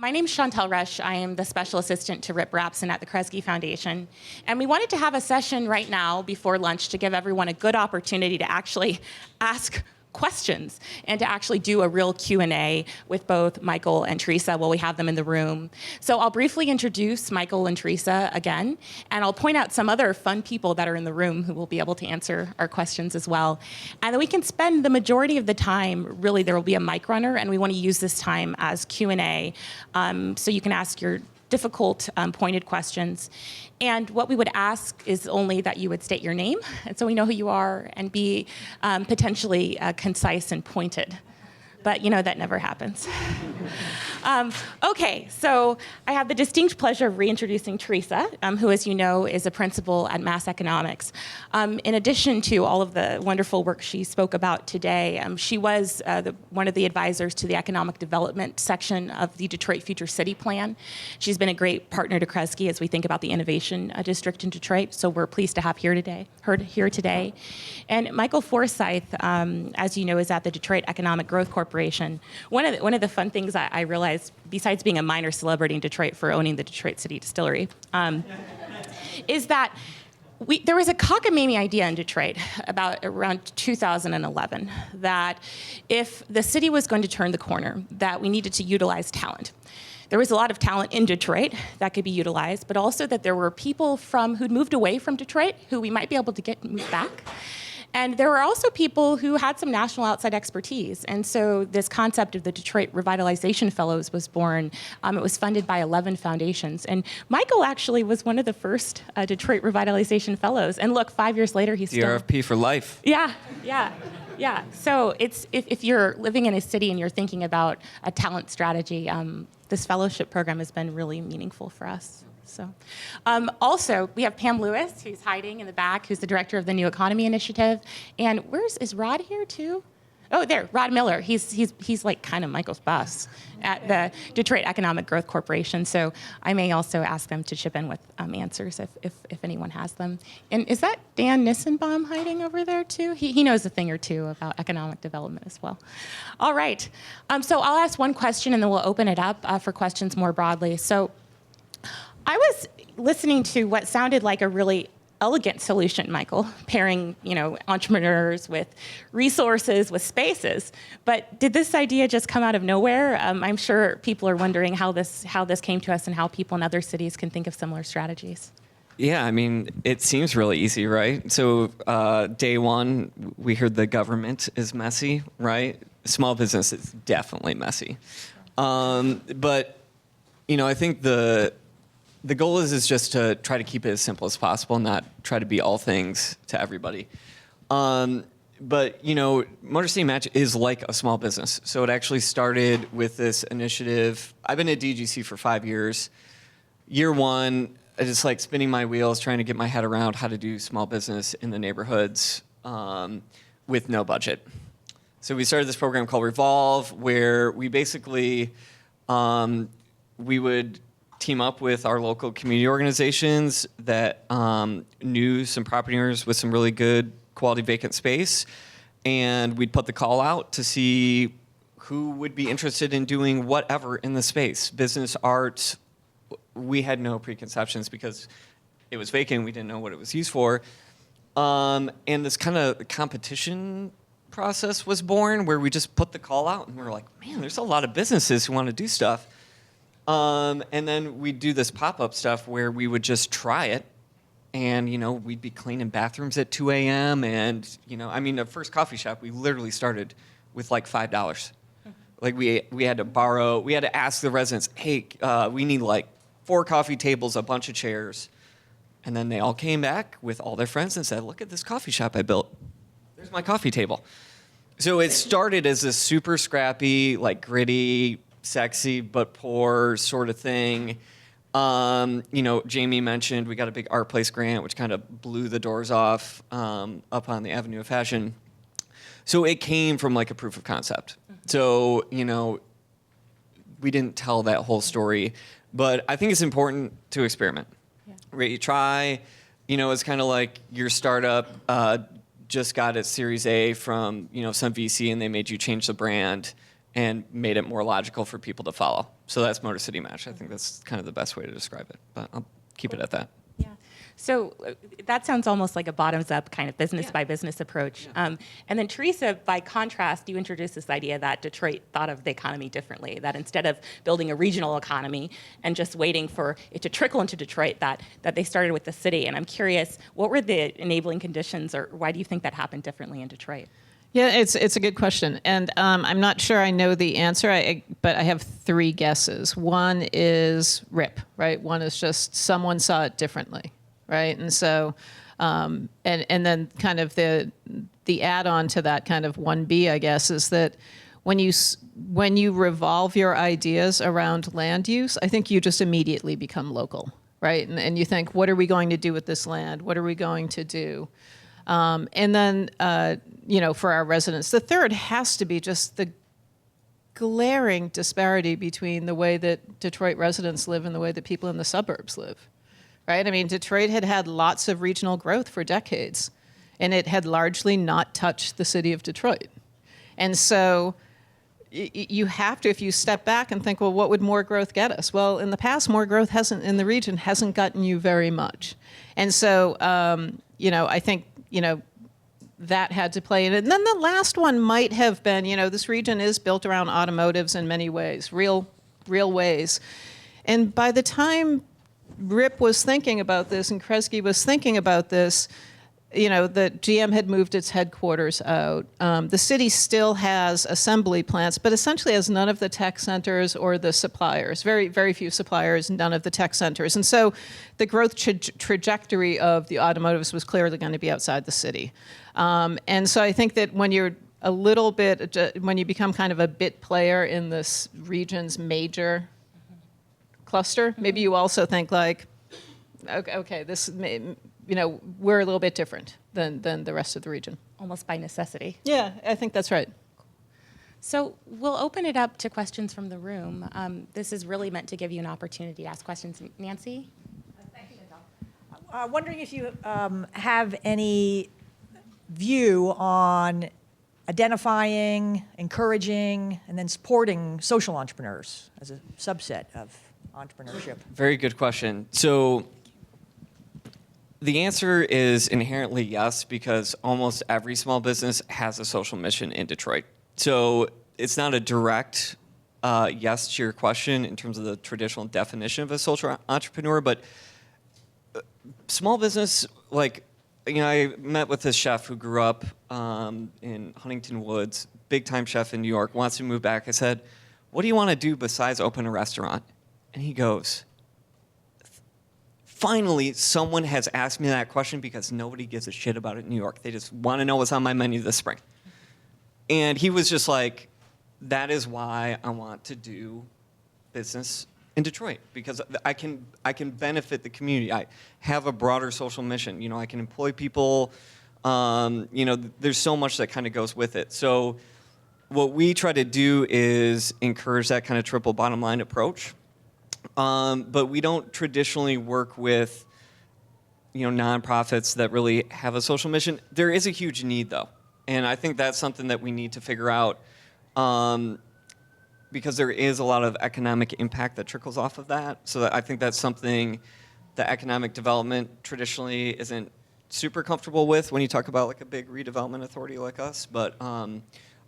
My name's Chantel Rush. I am the special assistant to Rip Rapson at the Kresge Foundation. And we wanted to have a session right now before lunch to give everyone a good opportunity to actually ask questions and to actually do a real Q&A with both Michael and Teresa while we have them in the room. So I'll briefly introduce Michael and Teresa again, and I'll point out some other fun people that are in the room who will be able to answer our questions as well. And then we can spend the majority of the time, really there will be a mic runner, and we want to use this time as Q&A, so you can ask your difficult, pointed questions. And what we would ask is only that you would state your name, and so we know who you are, and be potentially concise and pointed. But you know, that never happens. Okay, so I have the distinct pleasure of reintroducing Teresa, who, as you know, is a principal at Mass Economics. In addition to all of the wonderful work she spoke about today, she was one of the advisors to the economic development section of the Detroit Future City Plan. She's been a great partner to Kresge as we think about the innovation district in Detroit, so we're pleased to have her here today. And Michael Forsyth, as you know, is at the Detroit Economic Growth Corporation. One of the fun things I realized, besides being a minor celebrity in Detroit for owning the Detroit City Distillery, is that there was a cockamamie idea in Detroit around 2011 that if the city was going to turn the corner, that we needed to utilize talent. There was a lot of talent in Detroit that could be utilized, but also that there were people who'd moved away from Detroit who we might be able to get moved back. And there were also people who had some national outside expertise. And so this concept of the Detroit Revitalization Fellows was born. It was funded by 11 foundations. And Michael actually was one of the first Detroit Revitalization Fellows. And look, 5 years later, he's still... DRFP for life. Yeah. So if you're living in a city and you're thinking about a talent strategy, this fellowship program has been really meaningful for us. So, also, we have Pam Lewis, who's hiding in the back, who's the director of the New Economy Initiative. And is Rod here too? Oh, there, Rod Miller. He's like kind of Michael's boss at the Detroit Economic Growth Corporation. So I may also ask them to chip in with answers if anyone has them. And is that Dan Nissenbaum hiding over there too? He knows a thing or two about economic development as well. All right. So I'll ask one question and then we'll open it up for questions more broadly. So I was listening to what sounded like a really elegant solution, Michael, pairing, entrepreneurs with resources, with spaces. But did this idea just come out of nowhere? I'm sure people are wondering how this came to us and how people in other cities can think of similar strategies. Yeah, I mean, it seems really easy, right? So day one, we heard the government is messy, right? Small business is definitely messy. But, I think the goal is just to try to keep it as simple as possible, not try to be all things to everybody. But, Motor City Match is like a small business. So it actually started with this initiative. I've been at DGC for 5 years. Year one, I just like spinning my wheels, trying to get my head around how to do small business in the neighborhoods with no budget. So we started this program called REVOLVE, where we basically, we would team up with our local community organizations that knew some property owners with some really good quality vacant space, and we'd put the call out to see who would be interested in doing whatever in the space, business, art. We had no preconceptions because it was vacant. We didn't know what it was used for. And this kind of competition process was born where we just put the call out and we were like, man, there's a lot of businesses who want to do stuff. And then we'd do this pop-up stuff where we would just try it. And, we'd be cleaning bathrooms at 2 a.m. And, the first coffee shop, we literally started with like $5. Like we had to ask the residents, hey, we need like 4 coffee tables, a bunch of chairs. And then they all came back with all their friends and said, look at this coffee shop I built. There's my coffee table. So it started as a super scrappy, like gritty, sexy but poor sort of thing. Jamie mentioned we got a big Art Place grant, which kind of blew the doors off up on the Avenue of Fashion. So it came from like a proof of concept. So, we didn't tell that whole story, but I think it's important to experiment. Yeah. Right? You try, it's kind of like your startup just got its Series A from, some VC and they made you change the brand. and made it more logical for people to follow. So that's Motor City Match. I think that's kind of the best way to describe it, but I'll keep it at that. Yeah. So that sounds almost like a bottoms-up kind of business by business approach. And then Teresa, by contrast, you introduced this idea that Detroit thought of the economy differently, that instead of building a regional economy and just waiting for it to trickle into Detroit, that they started with the city. And I'm curious, what were the enabling conditions, or why do you think that happened differently in Detroit? Yeah, it's a good question, and I'm not sure I know the answer, but I have three guesses. One is RIP, right? One is just someone saw it differently, right? And so, and then kind of the add-on to that, kind of 1B, I guess, is that when you revolve your ideas around land use, I think you just immediately become local, right? And you think, what are we going to do with this land? What are we going to do? And then, for our residents, the third has to be just the glaring disparity between the way that Detroit residents live and the way that people in the suburbs live, right? I mean, Detroit had lots of regional growth for decades, and it had largely not touched the city of Detroit. And so you have to, if you step back and think, well, what would more growth get us? Well, in the past, more growth in the region hasn't gotten you very much. And so, I think, that had to play in it. And then the last one might have been, this region is built around automotives in many ways, real ways. And by the time Rip was thinking about this and Kresge was thinking about this, that GM had moved its headquarters out. The city still has assembly plants, but essentially has none of the tech centers or the suppliers. Very, very few suppliers, none of the tech centers. And so the growth trajectory of the automotives was clearly going to be outside the city. And so I think that when you're when you become kind of a bit player in this region's major cluster, maybe you also think like, okay, this we're a little bit different than the rest of the region. Almost by necessity. Yeah, I think that's right. So we'll open it up to questions from the room. This is really meant to give you an opportunity to ask questions. Nancy? Thank you, Nicole. Wondering if you have any view on identifying, encouraging, and then supporting social entrepreneurs as a subset of entrepreneurship. Very good question. So the answer is inherently yes, because almost every small business has a social mission in Detroit. So it's not a direct yes to your question in terms of the traditional definition of a social entrepreneur, but small business, I met with this chef who grew up in Huntington Woods, big-time chef in New York, wants to move back. I said, what do you want to do besides open a restaurant? And he goes, finally, someone has asked me that question because nobody gives a shit about it in New York. They just want to know what's on my menu this spring. And he was just like, that is why I want to do business in Detroit, because I can benefit the community. I have a broader social mission. I can employ people. There's so much that kind of goes with it. So what we try to do is encourage that kind of triple bottom line approach. But we don't traditionally work with, nonprofits that really have a social mission. There is a huge need, though, and I think that's something that we need to figure out, because there is a lot of economic impact that trickles off of that. So I think that's something that economic development traditionally isn't super comfortable with when you talk about a big redevelopment authority like us. But I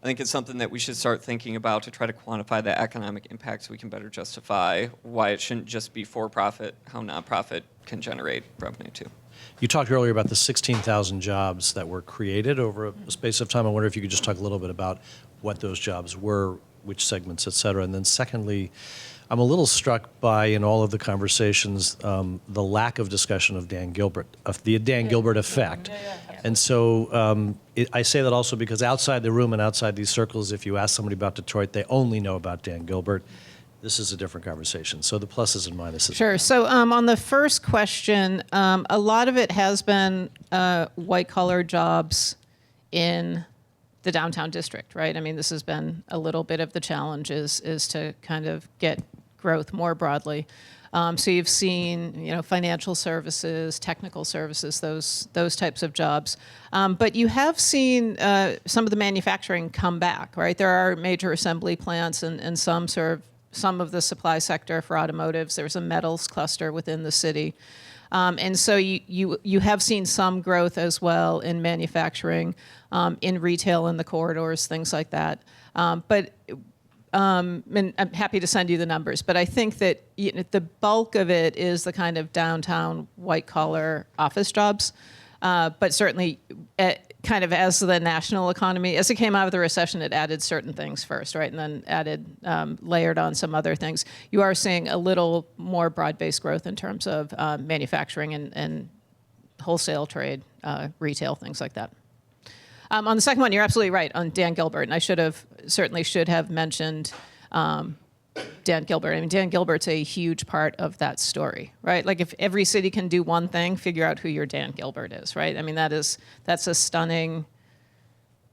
think it's something that we should start thinking about to try to quantify that economic impact so we can better justify why it shouldn't just be for-profit, how nonprofit can generate revenue too. You talked earlier about the 16,000 jobs that were created over a space of time. I wonder if you could just talk a little bit about what those jobs were, which segments, et cetera. And then secondly, I'm a little struck by, in all of the conversations, the lack of discussion of Dan Gilbert, of the Dan Gilbert effect. And so I say that also because outside the room and outside these circles, if you ask somebody about Detroit, they only know about Dan Gilbert. This is a different conversation. So the pluses and minuses. Sure. So on the first question, a lot of it has been white-collar jobs in the downtown district, right? I mean, this has been a little bit of the challenge is to kind of get growth more broadly. So you've seen, financial services, technical services, those types of jobs. But you have seen some of the manufacturing come back, right? There are major assembly plants and some serve some of the supply sector for automotives. There's a metals cluster within the city. And so you have seen some growth as well in manufacturing, in retail in the corridors, things like that. And I'm happy to send you the numbers, but I think that the bulk of it is the kind of downtown white-collar office jobs. But certainly, kind of as the national economy, as it came out of the recession, it added certain things first, right? And then layered on some other things. You are seeing a little more broad-based growth in terms of manufacturing and wholesale trade, retail, things like that. On the second one, you're absolutely right on Dan Gilbert, and I should have mentioned Dan Gilbert. I mean, Dan Gilbert's a huge part of that story, right? Like, if every city can do one thing, figure out who your Dan Gilbert is, right? I mean, that's a stunning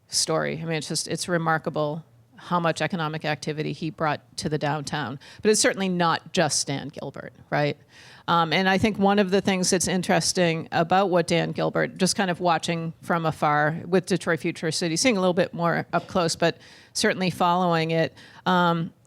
story. I mean, it's remarkable how much economic activity he brought to the downtown. But it's certainly not just Dan Gilbert, right? And I think one of the things that's interesting about what Dan Gilbert, just kind of watching from afar with Detroit Future City, seeing a little bit more up close, but certainly following it,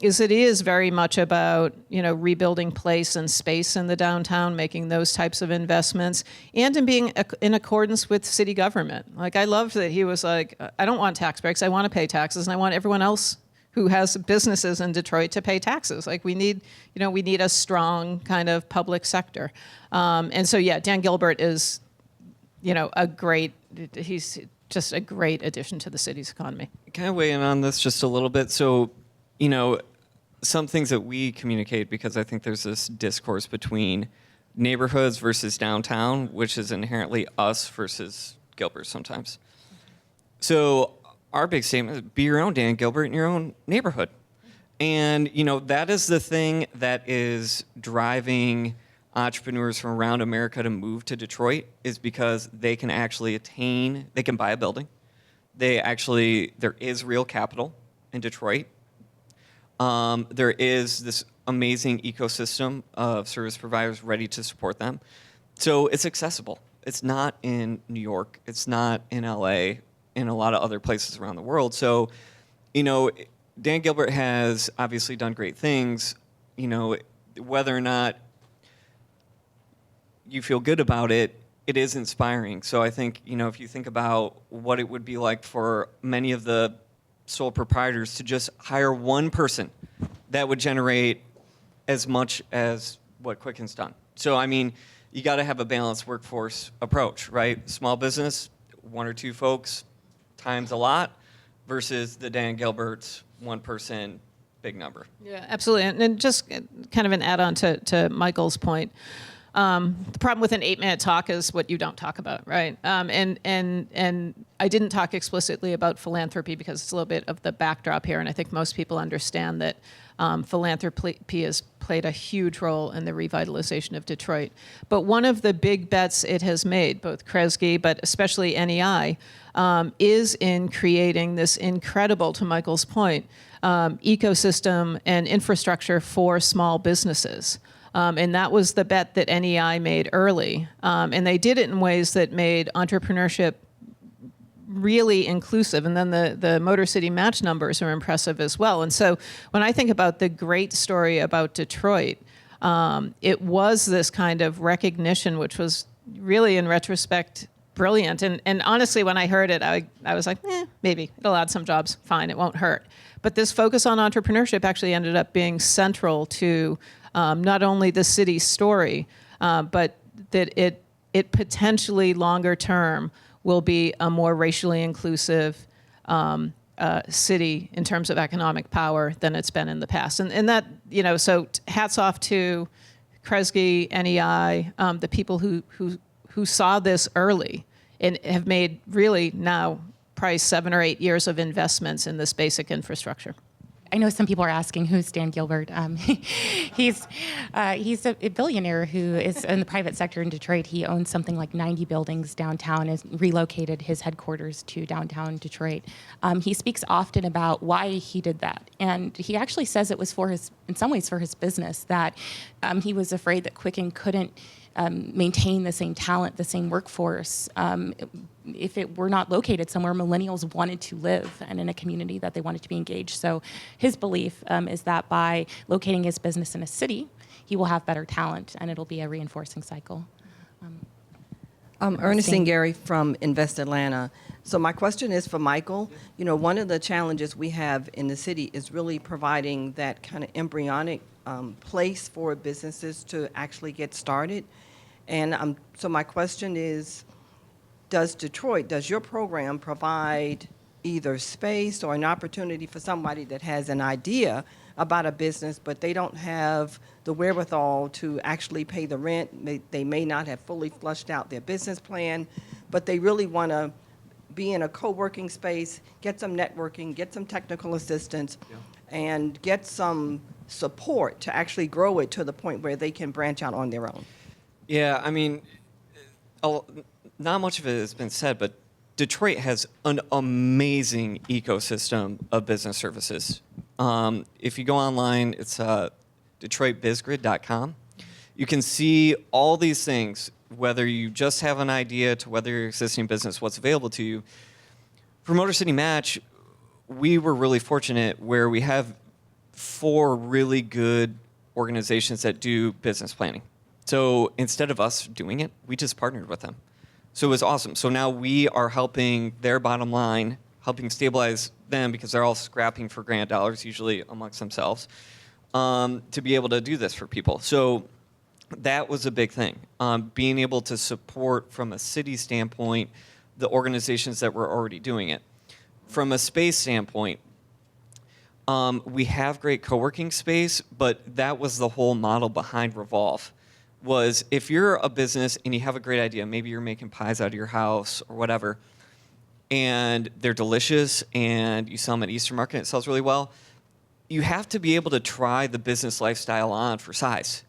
is it is very much about, rebuilding place and space in the downtown, making those types of investments, and in being in accordance with city government. Like, I love that he was like, I don't want tax breaks, I want to pay taxes, and I want everyone else who has businesses in Detroit to pay taxes. Like, we need a strong kind of public sector. And so, yeah, Dan Gilbert is, he's just a great addition to the city's economy. Can I weigh in on this just a little bit? So, some things that we communicate, because I think there's this discourse between neighborhoods versus downtown, which is inherently us versus Gilbert sometimes. So our big statement is be your own Dan Gilbert in your own neighborhood. And, that is the thing that is driving entrepreneurs from around America to move to Detroit, is because they can actually they can buy a building. There is real capital in Detroit. There is this amazing ecosystem of service providers ready to support them. So it's accessible. It's not in New York. It's not in LA, in a lot of other places around the world. So, Dan Gilbert has obviously done great things. Whether or not you feel good about it, it is inspiring. So I think, if you think about what it would be like for many of the sole proprietors to just hire one person, that would generate as much as what Quicken's done. So, I mean, you got to have a balanced workforce approach, right? Small business, one or two folks times a lot, versus the Dan Gilbert's one person, big number. Yeah, absolutely. And just kind of an add-on to Michael's point. The problem with an 8-minute talk is what you don't talk about, right? And I didn't talk explicitly about philanthropy because it's a little bit of the backdrop here, and I think most people understand that philanthropy has played a huge role in the revitalization of Detroit. But one of the big bets it has made, both Kresge, but especially NEI, is in creating this incredible, to Michael's point, ecosystem and infrastructure for small businesses. And that was the bet that NEI made early. And they did it in ways that made entrepreneurship really inclusive. And then the Motor City Match numbers are impressive as well. And so when I think about the great story about Detroit, it was this kind of recognition, which was really, in retrospect, brilliant. And honestly, when I heard it, I was like, maybe it'll add some jobs. Fine, it won't hurt. But this focus on entrepreneurship actually ended up being central to not only the city's story, but that it potentially longer term will be a more racially inclusive city in terms of economic power than it's been in the past. And that, so hats off to Kresge, NEI, the people who saw this early and have made really now probably 7 or 8 years of investments in this basic infrastructure. I know some people are asking who's Dan Gilbert. He's a billionaire who is in the private sector in Detroit. He owns something like 90 buildings downtown and relocated his headquarters to downtown Detroit. He speaks often about why he did that. And he actually says it was in some ways for his business, that he was afraid that Quicken couldn't maintain the same talent, the same workforce, if it were not located somewhere millennials wanted to live and in a community that they wanted to be engaged. So his belief is that by locating his business in a city, he will have better talent, and it'll be a reinforcing cycle. Ernestine Gary from Invest Atlanta. So my question is for Michael. You know, one of the challenges we have in the city is really providing that kind of embryonic place for businesses to actually get started. And so my question is, does your program provide either space or an opportunity for somebody that has an idea about a business, but they don't have the wherewithal to actually pay the rent? They may not have fully flushed out their business plan, but they really want to be in a co-working space, get some networking, get some technical assistance, and get some support to actually grow it to the point where they can branch out on their own. Yeah, I mean, not much of it has been said, but Detroit has an amazing ecosystem of business services. If you go online, it's DetroitBizGrid.com. You can see all these things, whether you just have an idea to whether your existing business, what's available to you. For Motor City Match, we were really fortunate where we have 4 really good organizations that do business planning. So instead of us doing it, we just partnered with them. So it was awesome. So now we are helping their bottom line, helping stabilize them because they're all scrapping for grant dollars, usually amongst themselves, to be able to do this for people. So that was a big thing. Being able to support from a city standpoint the organizations that were already doing it. From a space standpoint, we have great co-working space, but that was the whole model behind REVOLVE. Was if you're a business and you have a great idea, maybe you're making pies out of your house or whatever, and they're delicious and you sell them at Easter Market and it sells really well, you have to be able to try the business lifestyle on for size.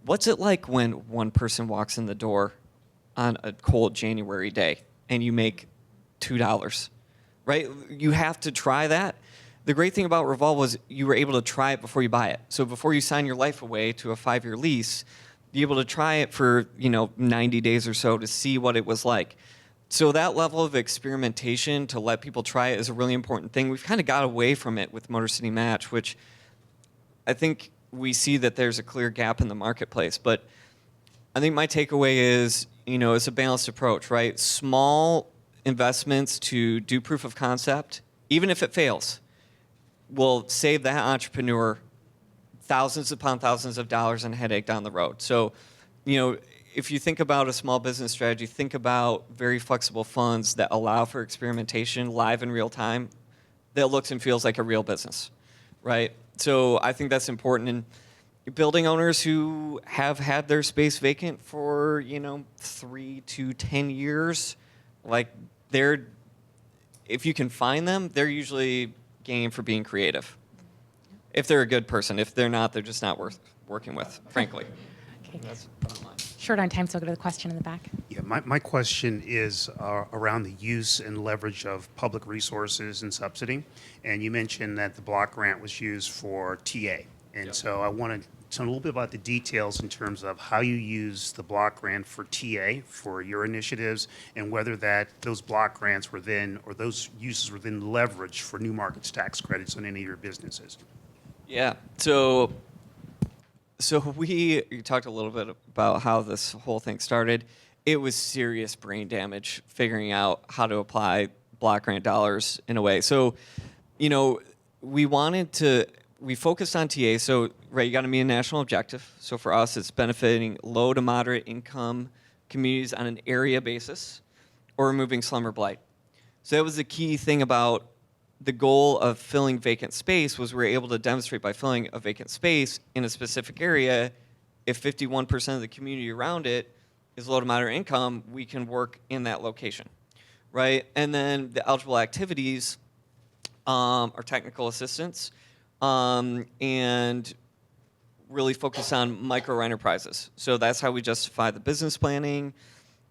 What's it like when one person walks in the door on a cold January day and you make $2, right? You have to try that. The great thing about REVOLVE was you were able to try it before you buy it. So before you sign your life away to a 5-year lease, be able to try it for 90 days or so to see what it was like. So that level of experimentation to let people try it is a really important thing. We've kind of got away from it with Motor City Match, which I think we see that there's a clear gap in the marketplace. But I think my takeaway is, it's a balanced approach, right? Small investments to do proof of concept, even if it fails, will save that entrepreneur thousands upon thousands of dollars in headache down the road. So, if you think about a small business strategy, think about very flexible funds that allow for experimentation live in real time that looks and feels like a real business, right? So I think that's important. And building owners who have had their space vacant for, 3 to 10 years, if you can find them, they're usually game for being creative. If they're a good person. If they're not, they're just not worth working with, frankly. Okay. That's bottom line. Short on time, so I'll go to the question in the back. Yeah, my question is around the use and leverage of public resources and subsidy. And you mentioned that the block grant was used for TA. And so I want to know a little bit about the details in terms of how you use the block grant for TA for your initiatives, and whether those block grants were then, or those uses were then leveraged for new markets tax credits on any of your businesses. Yeah. So we talked a little bit about how this whole thing started. It was serious brain damage figuring out how to apply block grant dollars in a way. So, we focused on TA. So, right, you got to meet a national objective. So for us, it's benefiting low to moderate income communities on an area basis or removing slum or blight. So that was the key thing about the goal of filling vacant space was we were able to demonstrate by filling a vacant space in a specific area, if 51% of the community around it is low to moderate income, we can work in that location, right? And then the eligible activities are technical assistance, and really focus on micro enterprises. So that's how we justify the business planning.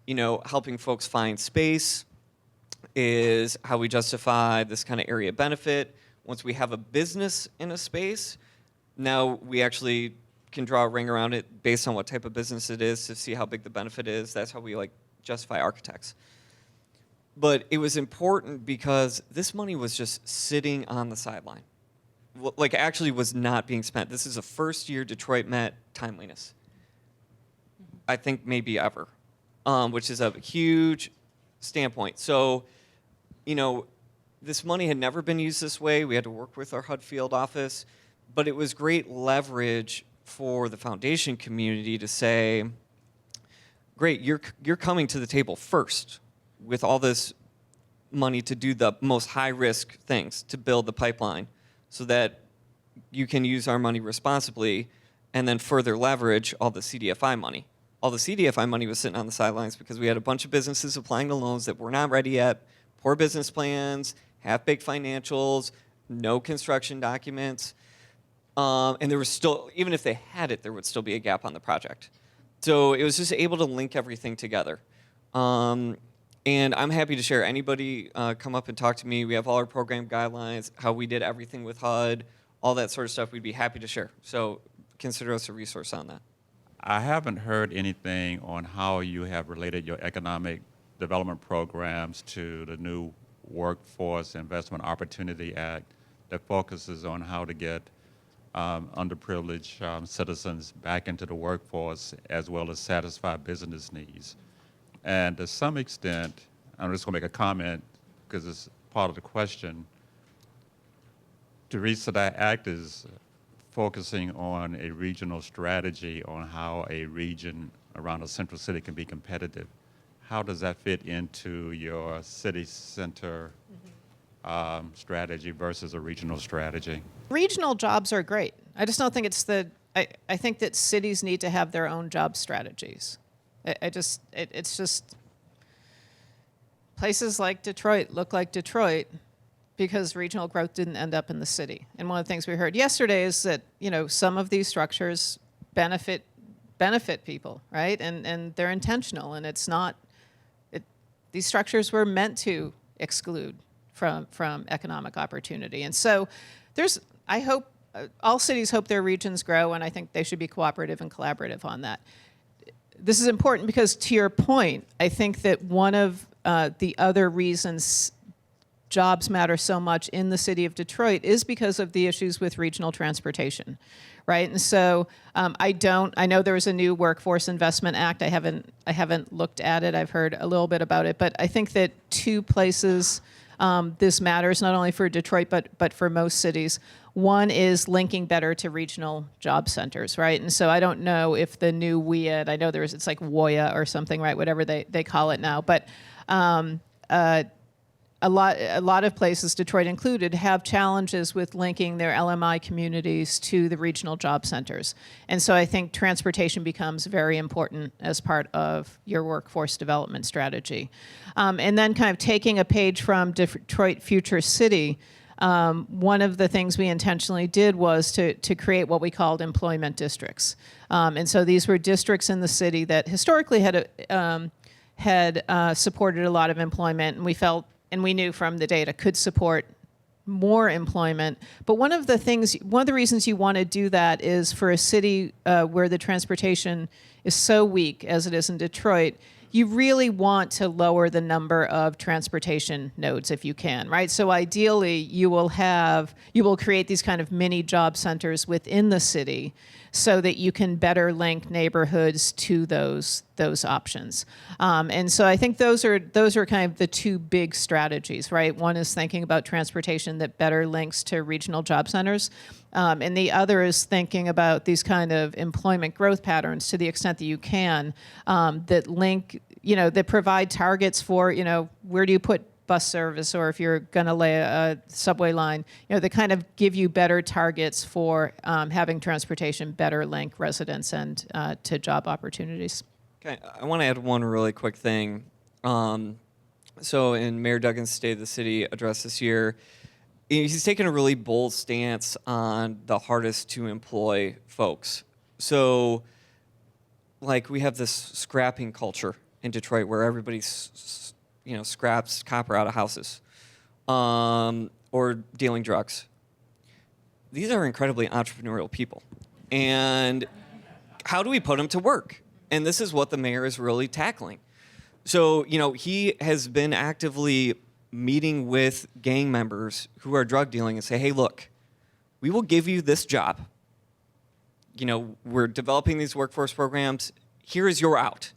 Helping folks find space is how we justify this kind of area benefit. Once we have a business in a space, now we actually can draw a ring around it based on what type of business it is to see how big the benefit is. That's how we justify architects. But it was important because this money was just sitting on the sideline. Actually was not being spent. This is a first year Detroit Met timeliness. I think maybe ever, which is a huge standpoint. So, this money had never been used this way. We had to work with our HUD field office, but it was great leverage for the foundation community to say, great, you're coming to the table first with all this money to do the most high-risk things, to build the pipeline so that you can use our money responsibly and then further leverage all the CDFI money. All the CDFI money was sitting on the sidelines because we had a bunch of businesses applying to loans that were not ready yet, poor business plans, half-baked financials, no construction documents. And there was still, even if they had it, there would still be a gap on the project. So it was just able to link everything together. And I'm happy to share. Anybody come up and talk to me. We have all our program guidelines, how we did everything with HUD, all that sort of stuff. We'd be happy to share. So consider us a resource on that. I haven't heard anything on how you have related your economic development programs to the new Workforce Investment Opportunity Act that focuses on how to get underprivileged citizens back into the workforce as well as satisfy business needs. And to some extent, I'm just going to make a comment because it's part of the question. Teresa, that act is focusing on a regional strategy on how a region around a central city can be competitive. How does that fit into your city center strategy versus a regional strategy? Regional jobs are great. I just don't think it's I think that cities need to have their own job strategies. It's just places like Detroit look like Detroit because regional growth didn't end up in the city. And one of the things we heard yesterday is that, some of these structures benefit people, right? And they're intentional, and it's not, these structures were meant to exclude from economic opportunity. And so I hope, all cities hope their regions grow, and I think they should be cooperative and collaborative on that. This is important because, to your point, I think that one of the other reasons jobs matter so much in the city of Detroit is because of the issues with regional transportation, right? And so I know there was a new Workforce Investment Act. I haven't looked at it. I've heard a little bit about it, but I think that two places this matters, not only for Detroit, but for most cities. One is linking better to regional job centers, right? And so I don't know if the new WIAD, I know it's like WOIA or something, right? Whatever they call it now. But a lot of places, Detroit included, have challenges with linking their LMI communities to the regional job centers. And so I think transportation becomes very important as part of your workforce development strategy. And then kind of taking a page from Detroit Future City, one of the things we intentionally did was to create what we called employment districts. And so these were districts in the city that historically had supported a lot of employment, and we felt, and we knew from the data, could support more employment. But one of the reasons you want to do that is for a city where the transportation is so weak as it is in Detroit, you really want to lower the number of transportation nodes if you can, right? So ideally, you will create these kind of mini job centers within the city so that you can better link neighborhoods to those options. And so I think those are kind of the two big strategies, right? One is thinking about transportation that better links to regional job centers. And the other is thinking about these kind of employment growth patterns to the extent that you can, that link, that provide targets for, where do you put bus service, or if you're going to lay a subway line, that kind of give you better targets for having transportation better link residents and to job opportunities. Okay, I want to add one really quick thing. So in Mayor Duggan's State of the City address this year, he's taken a really bold stance on the hardest to employ folks. So, like, we have this scrapping culture in Detroit where everybody, scraps copper out of houses, or dealing drugs. These are incredibly entrepreneurial people. And how do we put them to work? And this is what the mayor is really tackling. So, he has been actively meeting with gang members who are drug dealing and say, hey, look, we will give you this job. We're developing these workforce programs. Here is your out.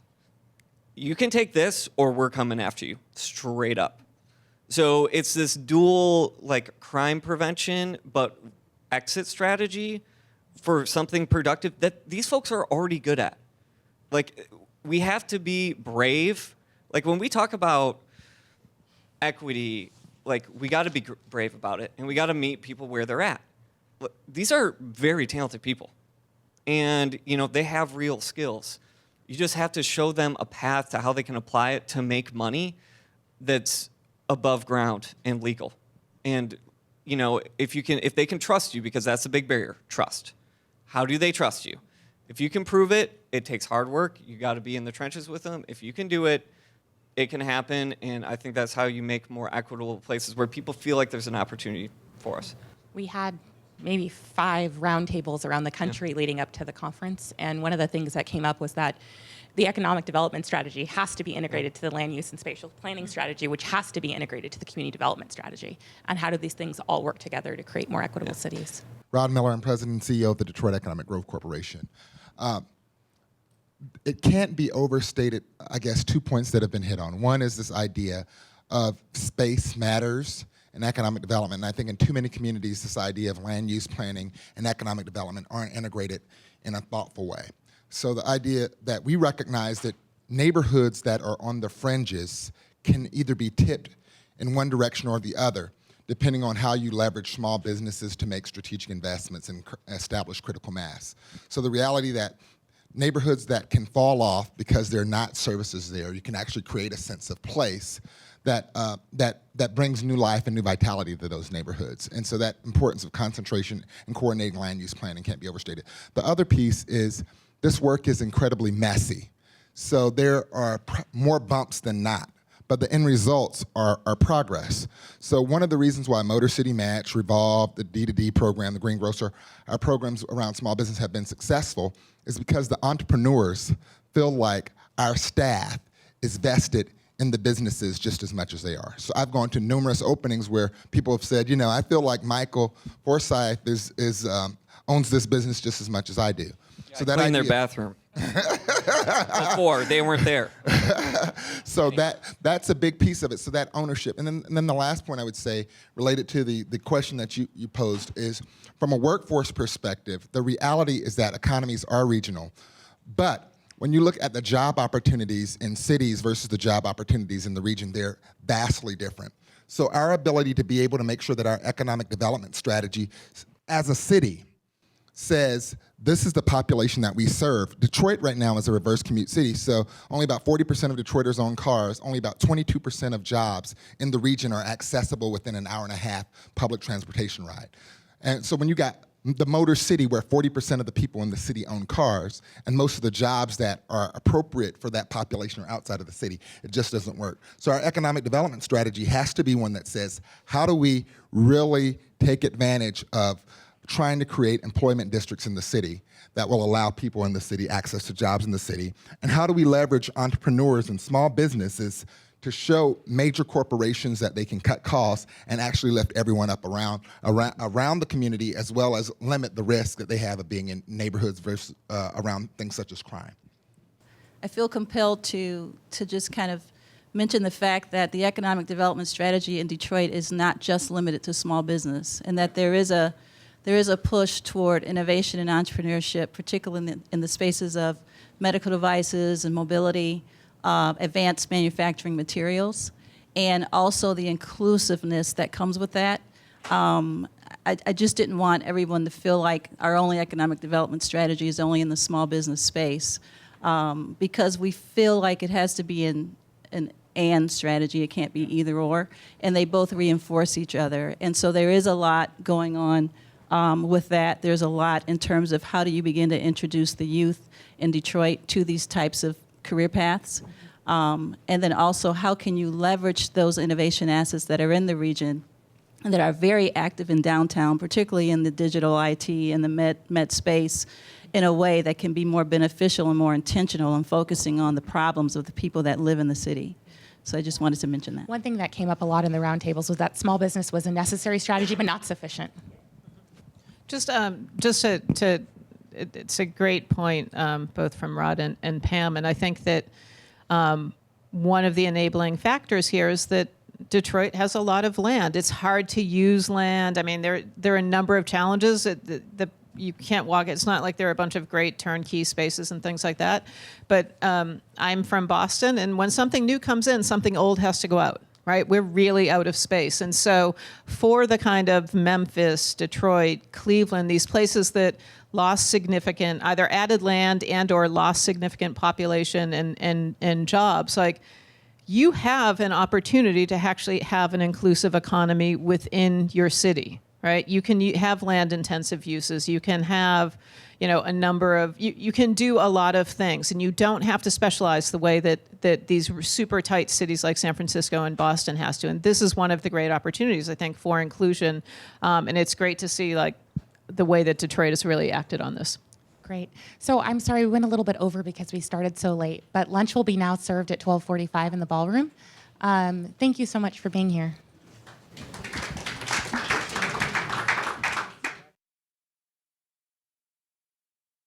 You can take this or we're coming after you, straight up. So it's this dual, crime prevention, but exit strategy for something productive that these folks are already good at. We have to be brave. When we talk about equity, we got to be brave about it, and we got to meet people where they're at. These are very talented people, and they have real skills. You just have to show them a path to how they can apply it to make money that's above ground and legal. And if they can trust you, because that's a big barrier, trust. How do they trust you? If you can prove it, it takes hard work. You got to be in the trenches with them. If you can do it, it can happen. And I think that's how you make more equitable places where people feel like there's an opportunity for us. We had maybe 5 roundtables around the country leading up to the conference. And one of the things that came up was that the economic development strategy has to be integrated to the land use and spatial planning strategy, which has to be integrated to the community development strategy. And how do these things all work together to create more equitable cities? Rod Miller, I'm President and CEO of the Detroit Economic Growth Corporation. It can't be overstated, I guess, 2 points that have been hit on. One is this idea of space matters and economic development. And I think in too many communities, this idea of land use planning and economic development aren't integrated in a thoughtful way. So the idea that we recognize that neighborhoods that are on the fringes can either be tipped in one direction or the other, depending on how you leverage small businesses to make strategic investments and establish critical mass. So the reality that neighborhoods that can fall off because there are not services there, you can actually create a sense of place that brings new life and new vitality to those neighborhoods. And so that importance of concentration and coordinating land use planning can't be overstated. The other piece is this work is incredibly messy. So there are more bumps than not, but the end results are progress. So one of the reasons why Motor City Match, REVOLVE, the D2D program, the Green Grocer, our programs around small business have been successful is because the entrepreneurs feel like our staff is vested in the businesses just as much as they are. So I've gone to numerous openings where people have said, I feel like Michael Forsyth owns this business just as much as I do. Yeah, so that in their bathroom. Before they weren't there. So that's a big piece of it. So that ownership, and then the last point I would say, related to the question that you posed, is from a workforce perspective. The reality is that economies are regional, but when you look at the job opportunities in cities versus the job opportunities in the region, they're vastly different. So our ability to be able to make sure that our economic development strategy, as a city, says this is the population that we serve. Detroit right now is a reverse commute city, so only about 40% of Detroiters own cars, only about 22% of jobs in the region are accessible within an hour and a half public transportation ride. And so when you got the Motor City where 40% of the people in the city own cars and most of the jobs that are appropriate for that population are outside of the city, it just doesn't work. So our economic development strategy has to be one that says, how do we really take advantage of trying to create employment districts in the city that will allow people in the city access to jobs in the city? And how do we leverage entrepreneurs and small businesses to show major corporations that they can cut costs and actually lift everyone up around the community, as well as limit the risk that they have of being in neighborhoods versus around things such as crime? I feel compelled to just kind of mention the fact that the economic development strategy in Detroit is not just limited to small business, and that there is a push toward innovation and entrepreneurship, particularly in the spaces of medical devices and mobility, advanced manufacturing materials, and also the inclusiveness that comes with that. I just didn't want everyone to feel like our only economic development strategy is only in the small business space, because we feel like it has to be in and strategy. It can't be either or. And they both reinforce each other. And so there is a lot going on with that. There's a lot in terms of how do you begin to introduce the youth in Detroit to these types of career paths. And then also, how can you leverage those innovation assets that are in the region and that are very active in downtown, particularly in the digital IT and the med space, in a way that can be more beneficial and more intentional in focusing on the problems of the people that live in the city. So I just wanted to mention that. One thing that came up a lot in the roundtables was that small business was a necessary strategy, but not sufficient. Just to it's a great point, both from Rod and Pam, and I think that one of the enabling factors here is that Detroit has a lot of land. It's hard to use land. I mean, there are a number of challenges. You can't walk. It's not like there are a bunch of great turnkey spaces and things like that. But I'm from Boston, and when something new comes in, something old has to go out, right? We're really out of space. And so for the kind of Memphis, Detroit, Cleveland, these places that lost significant, either added land and or lost significant population and jobs, like, you have an opportunity to actually have an inclusive economy within your city, right? You can have land-intensive uses. You can have, a number of, you can do a lot of things, and you don't have to specialize the way that these super tight cities like San Francisco and Boston has to. And this is one of the great opportunities, I think, for inclusion. And it's great to see, like, the way that Detroit has really acted on this. Great. So I'm sorry we went a little bit over because we started so late, but lunch will be now served at 12:45 in the ballroom. Thank you so much for being here.